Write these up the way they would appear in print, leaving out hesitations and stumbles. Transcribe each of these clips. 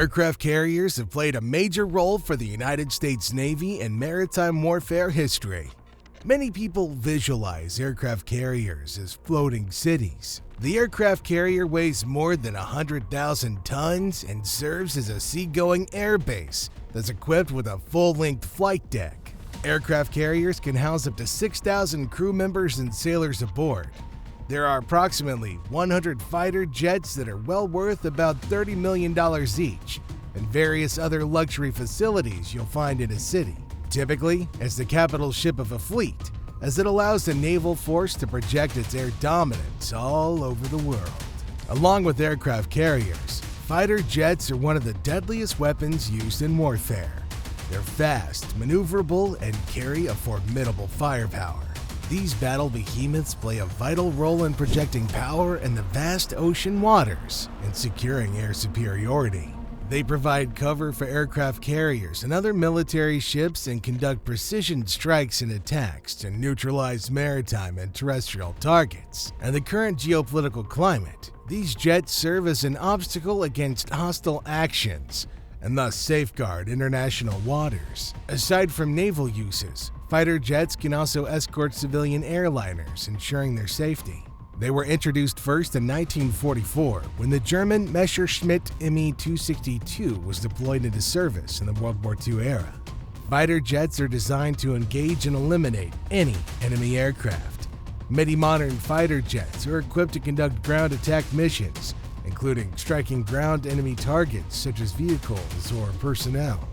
Aircraft carriers have played a major role for the United States Navy in maritime warfare history. Many people visualize aircraft carriers as floating cities. The aircraft carrier weighs more than 100,000 tons and serves as a seagoing airbase that's equipped with a full-length flight deck. Aircraft carriers can house up to 6,000 crew members and sailors aboard. There are approximately 100 fighter jets that are well worth about $30 million each, and various other luxury facilities you'll find in a city. Typically, as the capital ship of a fleet, as it allows the naval force to project its air dominance all over the world. Along with aircraft carriers, fighter jets are one of the deadliest weapons used in warfare. They're fast, maneuverable, and carry a formidable firepower. These battle behemoths play a vital role in projecting power in the vast ocean waters and securing air superiority. They provide cover for aircraft carriers and other military ships and conduct precision strikes and attacks to neutralize maritime and terrestrial targets. In the current geopolitical climate, these jets serve as an obstacle against hostile actions and thus safeguard international waters. Aside from naval uses, fighter jets can also escort civilian airliners, ensuring their safety. They were introduced first in 1944 when the German Messerschmitt Me-262 was deployed into service in the World War II era. Fighter jets are designed to engage and eliminate any enemy aircraft. Many modern fighter jets are equipped to conduct ground attack missions, including striking ground enemy targets such as vehicles or personnel.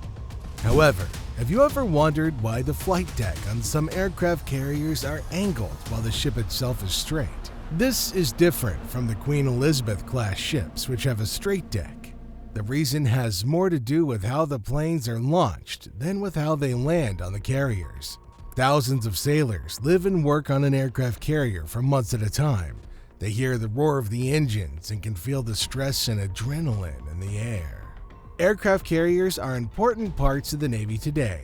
However, have you ever wondered why the flight deck on some aircraft carriers are angled while the ship itself is straight? This is different from the Queen Elizabeth class ships, which have a straight deck. The reason has more to do with how the planes are launched than with how they land on the carriers. Thousands of sailors live and work on an aircraft carrier for months at a time. They hear the roar of the engines and can feel the stress and adrenaline in the air. Aircraft carriers are important parts of the Navy today,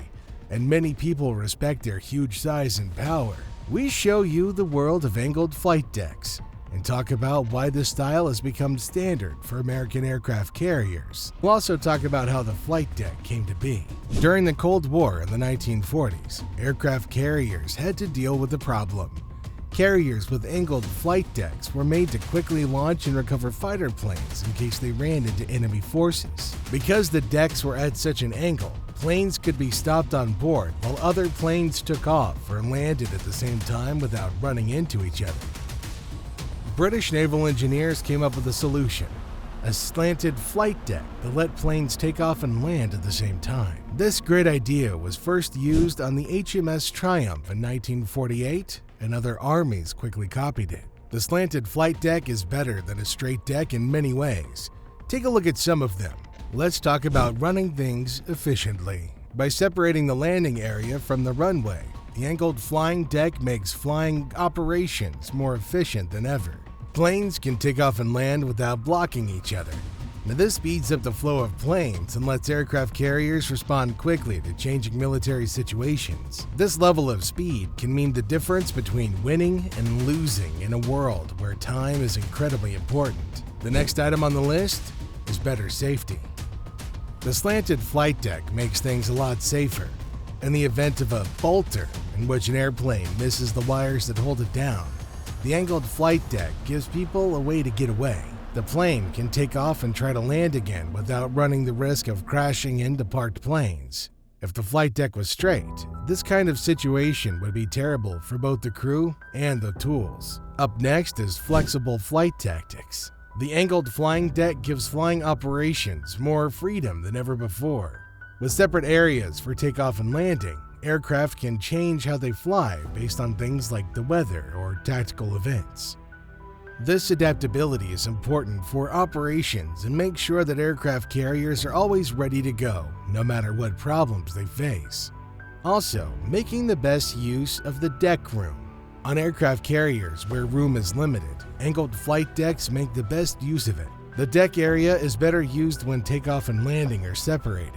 and many people respect their huge size and power. We show you the world of angled flight decks and talk about why this style has become standard for American aircraft carriers. We'll also talk about how the flight deck came to be. During the Cold War in the 1940s, aircraft carriers had to deal with the problem. Carriers with angled flight decks were made to quickly launch and recover fighter planes in case they ran into enemy forces. Because the decks were at such an angle, planes could be stopped on board while other planes took off or landed at the same time without running into each other. British naval engineers came up with a solution: a slanted flight deck that let planes take off and land at the same time. This great idea was first used on the HMS Triumph in 1948, and other armies quickly copied it. The slanted flight deck is better than a straight deck in many ways. Take a look at some of them. Let's talk about running things efficiently. By separating the landing area from the runway, the angled flying deck makes flying operations more efficient than ever. Planes can take off and land without blocking each other. Now, this speeds up the flow of planes and lets aircraft carriers respond quickly to changing military situations. This level of speed can mean the difference between winning and losing in a world where time is incredibly important. The next item on the list is better safety. The slanted flight deck makes things a lot safer. In the event of a bolter, in which an airplane misses the wires that hold it down, the angled flight deck gives people a way to get away. The plane can take off and try to land again without running the risk of crashing into parked planes. If the flight deck was straight, this kind of situation would be terrible for both the crew and the tools. Up next is flexible flight tactics. The angled flying deck gives flying operations more freedom than ever before. With separate areas for takeoff and landing, aircraft can change how they fly based on things like the weather or tactical events. This adaptability is important for operations and makes sure that aircraft carriers are always ready to go, no matter what problems they face. Also, making the best use of the deck room. On aircraft carriers where room is limited, angled flight decks make the best use of it. The deck area is better used when takeoff and landing are separated.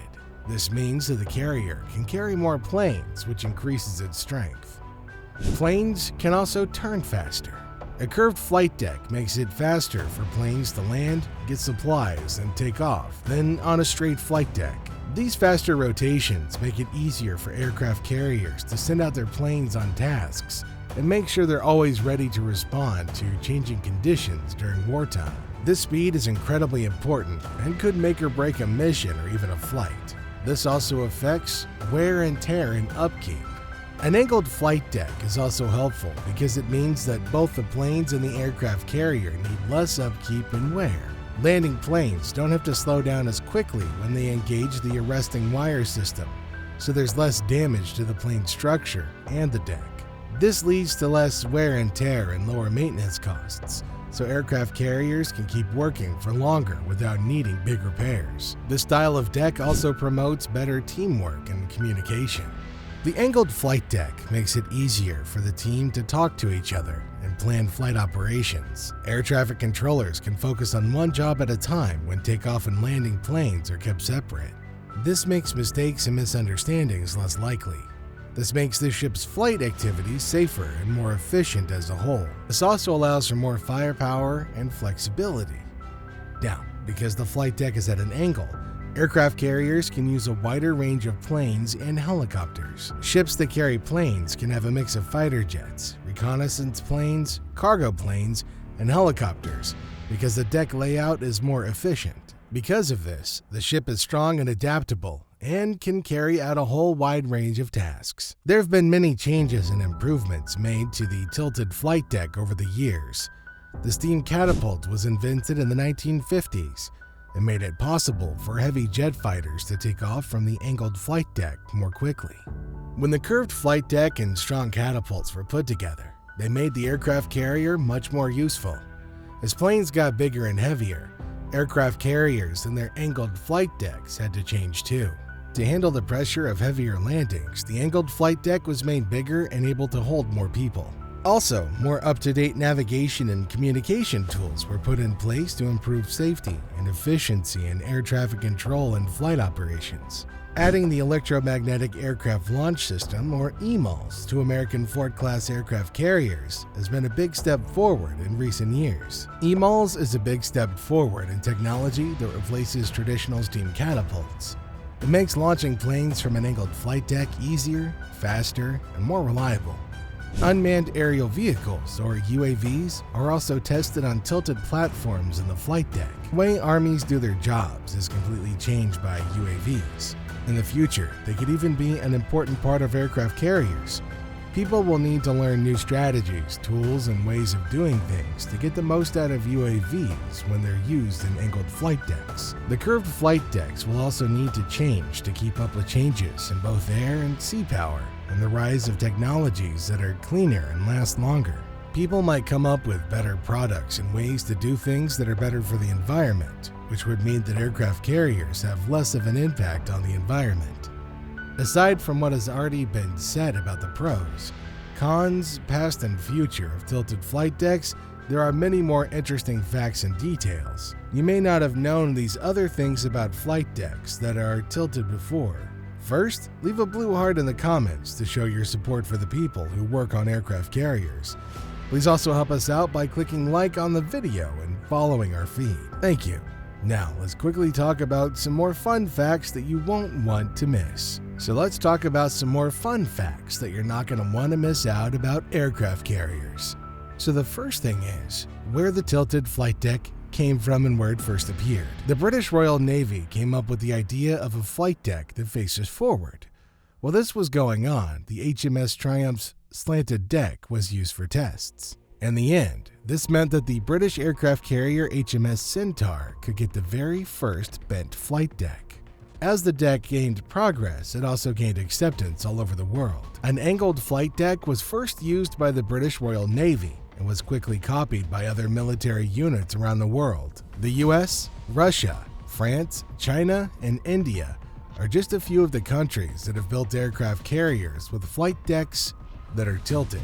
This means that the carrier can carry more planes, which increases its strength. Planes can also turn faster. A curved flight deck makes it faster for planes to land, get supplies, and take off than on a straight flight deck. These faster rotations make it easier for aircraft carriers to send out their planes on tasks and make sure they're always ready to respond to changing conditions during wartime. This speed is incredibly important and could make or break a mission or even a flight. This also affects wear and tear and upkeep. An angled flight deck is also helpful because it means that both the planes and the aircraft carrier need less upkeep and wear. Landing planes don't have to slow down as quickly when they engage the arresting wire system, so there's less damage to the plane structure and the deck. This leads to less wear and tear and lower maintenance costs, so aircraft carriers can keep working for longer without needing big repairs. This style of deck also promotes better teamwork and communication. The angled flight deck makes it easier for the team to talk to each other and plan flight operations. Air traffic controllers can focus on one job at a time when takeoff and landing planes are kept separate. This makes mistakes and misunderstandings less likely. This makes the ship's flight activities safer and more efficient as a whole. This also allows for more firepower and flexibility. Now, because the flight deck is at an angle, aircraft carriers can use a wider range of planes and helicopters. Ships that carry planes can have a mix of fighter jets, reconnaissance planes, cargo planes, and helicopters because the deck layout is more efficient. Because of this, the ship is strong and adaptable and can carry out a whole wide range of tasks. There have been many changes and improvements made to the tilted flight deck over the years. The steam catapult was invented in the 1950s. It made it possible for heavy jet fighters to take off from the angled flight deck more quickly. When the curved flight deck and strong catapults were put together, they made the aircraft carrier much more useful. As planes got bigger and heavier, aircraft carriers and their angled flight decks had to change too. To handle the pressure of heavier landings, the angled flight deck was made bigger and able to hold more people. Also, more up-to-date navigation and communication tools were put in place to improve safety and efficiency in air traffic control and flight operations. Adding the Electromagnetic Aircraft Launch System, or EMALS, to American Ford-class aircraft carriers has been a big step forward in recent years. EMALS is a big step forward in technology that replaces traditional steam catapults. It makes launching planes from an angled flight deck easier, faster, and more reliable. Unmanned aerial vehicles, or UAVs, are also tested on tilted platforms in the flight deck. The way armies do their jobs is completely changed by UAVs. In the future, they could even be an important part of aircraft carriers. People will need to learn new strategies, tools, and ways of doing things to get the most out of UAVs when they're used in angled flight decks. The curved flight decks will also need to change to keep up with changes in both air and sea power and the rise of technologies that are cleaner and last longer. People might come up with better products and ways to do things that are better for the environment, which would mean that aircraft carriers have less of an impact on the environment. Aside from what has already been said about the pros, cons, past and future of tilted flight decks, there are many more interesting facts and details. You may not have known these other things about flight decks that are tilted before. First, leave a blue heart in the comments to show your support for the people who work on aircraft carriers. Please also help us out by clicking like on the video and following our feed. Thank you. Now, let's quickly talk about some more fun facts that you won't want to miss. So let's talk about some more fun facts that you're not going to want to miss out about aircraft carriers. So the first thing is where the tilted flight deck came from and where it first appeared. The British Royal Navy came up with the idea of a flight deck that faces forward. While this was going on, the HMS Triumph's slanted deck was used for tests. In the end, this meant that the British aircraft carrier HMS Centaur could get the very first bent flight deck. As the deck gained progress, it also gained acceptance all over the world. An angled flight deck was first used by the British Royal Navy and was quickly copied by other military units around the world. The US, Russia, France, China, and India are just a few of the countries that have built aircraft carriers with flight decks that are tilted.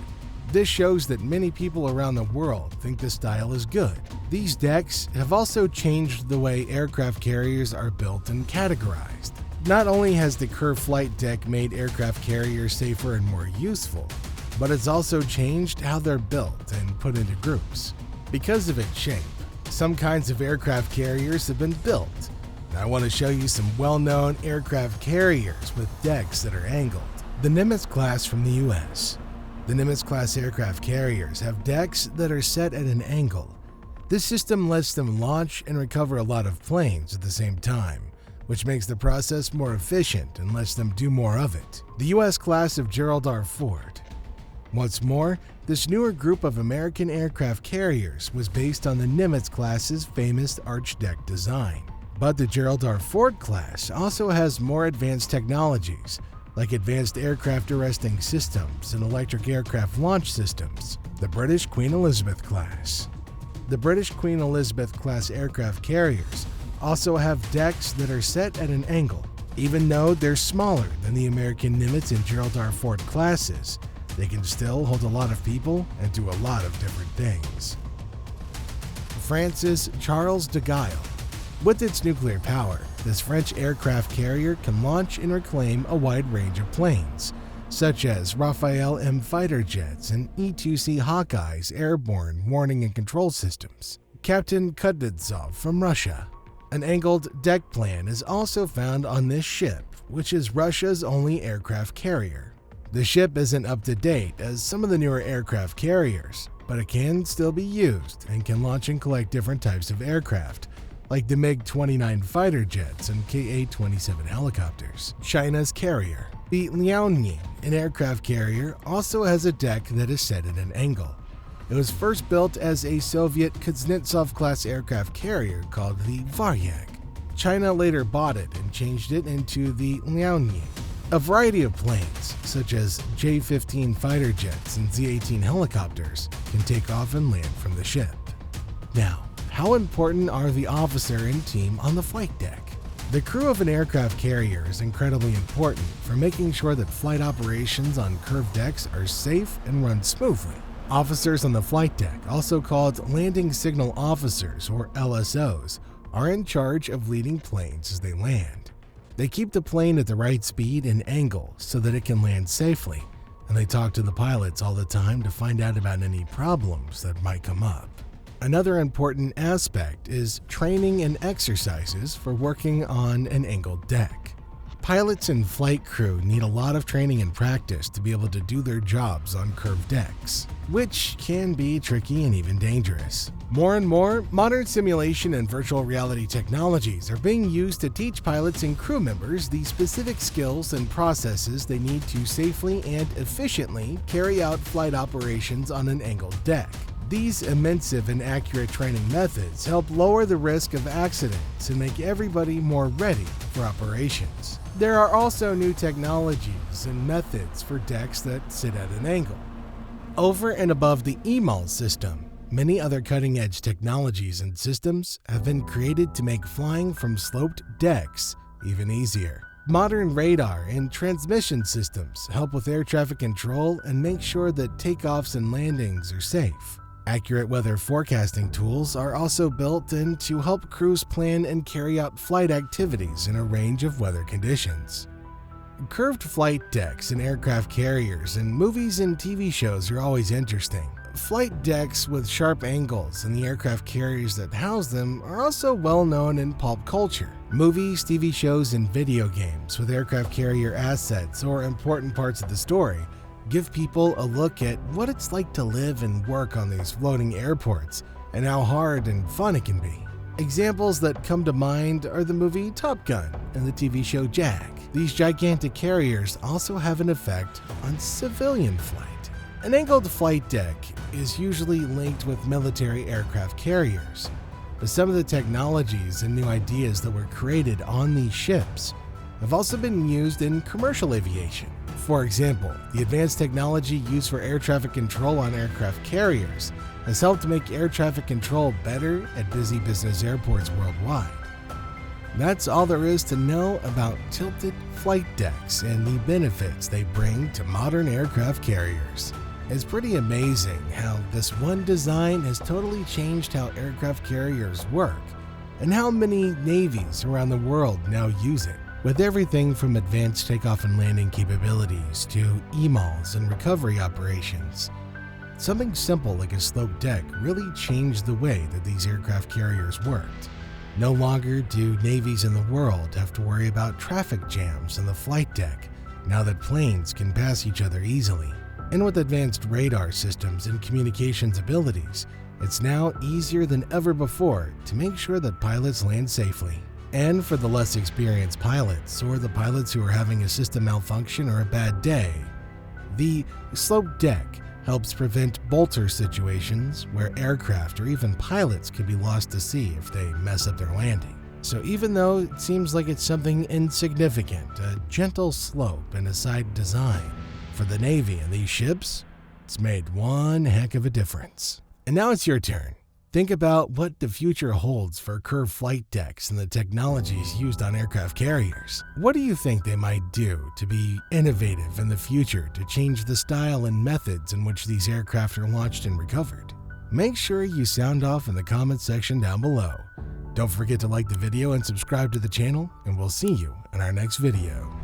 This shows that many people around the world think the style is good. These decks have also changed the way aircraft carriers are built and categorized. Not only has the curved flight deck made aircraft carriers safer and more useful, but it's also changed how they're built and put into groups. Because of its shape, some kinds of aircraft carriers have been built. I want to show you some well-known aircraft carriers with decks that are angled. The Nimitz-class from the US. The Nimitz-class aircraft carriers have decks that are set at an angle. This system lets them launch and recover a lot of planes at the same time, which makes the process more efficient and lets them do more of it. The US class of Gerald R. Ford. What's more, this newer group of American aircraft carriers was based on the Nimitz-class's famous arch deck design. But the Gerald R. Ford class also has more advanced technologies, like advanced aircraft arresting systems and electric aircraft launch systems. The British Queen Elizabeth class. The British Queen Elizabeth class aircraft carriers also have decks that are set at an angle. Even though they're smaller than the American Nimitz and Gerald R. Ford classes, they can still hold a lot of people and do a lot of different things. France's Charles de Gaulle. With its nuclear power, this French aircraft carrier can launch and reclaim a wide range of planes, such as Rafale M fighter jets and E-2C Hawkeye's airborne warning and control systems. Captain Kuznetsov from Russia. An angled deck plan is also found on this ship, which is Russia's only aircraft carrier. The ship isn't up to date as some of the newer aircraft carriers, but it can still be used and can launch and collect different types of aircraft, like the MiG-29 fighter jets and Ka-27 helicopters. China's carrier. The Liaoning, an aircraft carrier, also has a deck that is set at an angle. It was first built as a Soviet Kuznetsov-class aircraft carrier called the Varyak. China later bought it and changed it into the Liaoning. A variety of planes, such as J-15 fighter jets and Z-18 helicopters, can take off and land from the ship. Now, how important are the officer and team on the flight deck? The crew of an aircraft carrier is incredibly important for making sure that flight operations on curved decks are safe and run smoothly. Officers on the flight deck, also called landing signal officers or LSOs, are in charge of leading planes as they land. They keep the plane at the right speed and angle so that it can land safely, and they talk to the pilots all the time to find out about any problems that might come up. Another important aspect is training and exercises for working on an angled deck. Pilots and flight crew need a lot of training and practice to be able to do their jobs on curved decks, which can be tricky and even dangerous. More and more, modern simulation and virtual reality technologies are being used to teach pilots and crew members the specific skills and processes they need to safely and efficiently carry out flight operations on an angled deck. These immersive and accurate training methods help lower the risk of accidents and make everybody more ready for operations. There are also new technologies and methods for decks that sit at an angle. Over and above the EMAL system, many other cutting-edge technologies and systems have been created to make flying from sloped decks even easier. Modern radar and transmission systems help with air traffic control and make sure that takeoffs and landings are safe. Accurate weather forecasting tools are also built in to help crews plan and carry out flight activities in a range of weather conditions. Curved flight decks in aircraft carriers in movies and TV shows are always interesting. Flight decks with sharp angles and the aircraft carriers that house them are also well known in pulp culture. Movies, TV shows, and video games with aircraft carrier assets or important parts of the story give people a look at what it's like to live and work on these floating airports and how hard and fun it can be. Examples that come to mind are the movie Top Gun and the TV show Jag. These gigantic carriers also have an effect on civilian flight. An angled flight deck is usually linked with military aircraft carriers, but some of the technologies and new ideas that were created on these ships have also been used in commercial aviation. For example, the advanced technology used for air traffic control on aircraft carriers has helped make air traffic control better at busy business airports worldwide. That's all there is to know about tilted flight decks and the benefits they bring to modern aircraft carriers. It's pretty amazing how this one design has totally changed how aircraft carriers work and how many navies around the world now use it. With everything from advanced takeoff and landing capabilities to EMALs and recovery operations, something simple like a sloped deck really changed the way that these aircraft carriers worked. No longer do navies in the world have to worry about traffic jams in the flight deck now that planes can pass each other easily. And with advanced radar systems and communications abilities, it's now easier than ever before to make sure that pilots land safely. And for the less experienced pilots or the pilots who are having a system malfunction or a bad day, the sloped deck helps prevent bolter situations where aircraft or even pilots could be lost to sea if they mess up their landing. So even though it seems like it's something insignificant, a gentle slope and a side design, for the Navy and these ships, it's made one heck of a difference. And now it's your turn. Think about what the future holds for curved flight decks and the technologies used on aircraft carriers. What do you think they might do to be innovative in the future to change the style and methods in which these aircraft are launched and recovered? Make sure you sound off in the comments section down below. Don't forget to like the video and subscribe to the channel, and we'll see you in our next video.